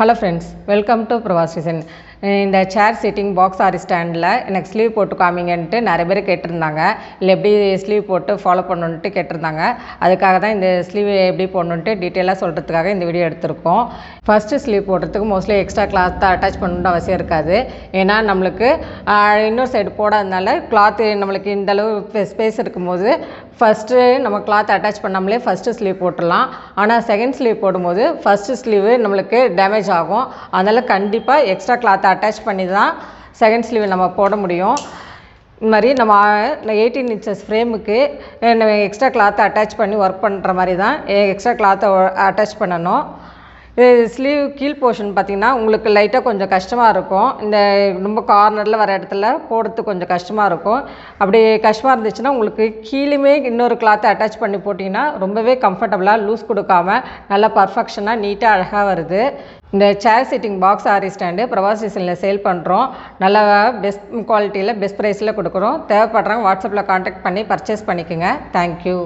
Hello friends, welcome to Pravas design. இந்த chair sitting box R ஸ்டாண்டில் எனக்கு ஸ்லீவ் போட்டு காமிங்கன்ட்டு நிறைய பேர் கேட்டிருந்தாங்க. இல்லை எப்படி ஸ்லீவ் போட்டு ஃபாலோ பண்ணணுன்ட்டு கேட்டிருந்தாங்க. அதுக்காக தான் இந்த ஸ்லீவ் எப்படி போடணுன்ட்டு டீட்டெயிலாக சொல்கிறதுக்காக இந்த வீடியோ எடுத்திருக்கோம். ஃபஸ்ட்டு ஸ்லீவ் போடுறதுக்கு மோஸ்ட்லி எக்ஸ்ட்ரா கிளாத்தை அட்டாச் பண்ணணுன்ற அவசியம் இருக்காது. ஏன்னா நம்மளுக்கு இன்னொரு சைடு போடாதனால கிளாத்து நம்மளுக்கு இந்தளவு ஸ்பேஸ் இருக்கும்போது ஃபஸ்ட்டு நம்ம கிளாத் அட்டாச் பண்ணாமலே ஃபஸ்ட்டு ஸ்லீவ் போட்டுடலாம். ஆனால் செகண்ட் ஸ்லீவ் போடும்போது ஃபஸ்ட்டு ஸ்லீவு நம்மளுக்கு டேமேஜ் ஆகும். அதனால் கண்டிப்பாக எக்ஸ்ட்ரா கிளாத்தை அட்டாச் பண்ணி தான் செகண்ட் ஸ்லீவ் நம்ம போட முடியும். இந்த மாதிரி நம்ம 18 இன்ச்சஸ் ஃப்ரேமுக்கு எக்ஸ்ட்ரா கிளாத்தை அட்டாச் பண்ணி ஒர்க் பண்ணுற மாதிரி தான் எக்ஸ்ட்ரா கிளாத்தை அட்டாச் பண்ணணும். ஸ்லீவ் கீழ் போர்ஷன் பார்த்திங்கன்னா உங்களுக்கு லைட்டாக கொஞ்சம் கஷ்டமாக இருக்கும். இந்த ரொம்ப கார்னரில் வர இடத்துல போடுறதுக்கு கொஞ்சம் கஷ்டமாக இருக்கும். அப்படி கஷ்டமாக இருந்துச்சுன்னா உங்களுக்கு கீழேயுமே இன்னொரு கிளாத்தை அட்டாச் பண்ணி போட்டிங்கன்னா ரொம்பவே கம்ஃபர்டபுளாக லூஸ் கொடுக்காம நல்லா பர்ஃபெக்ஷனாக நீட்டாக அழகாக வருது. இந்த சேர் சிட்டிங் பாக்ஸ் ஆரி ஸ்டாண்டு பிரவாஸ் டிசைனில் சேல் பண்ணுறோம். நல்லா பெஸ்ட் குவாலிட்டியில் பெஸ்ட் ப்ரைஸில் கொடுக்குறோம். தேவைப்படுறவங்க வாட்ஸ்அப்பில் கான்டாக்ட் பண்ணி பர்ச்சேஸ் பண்ணிக்கோங்க. தேங்க்யூ.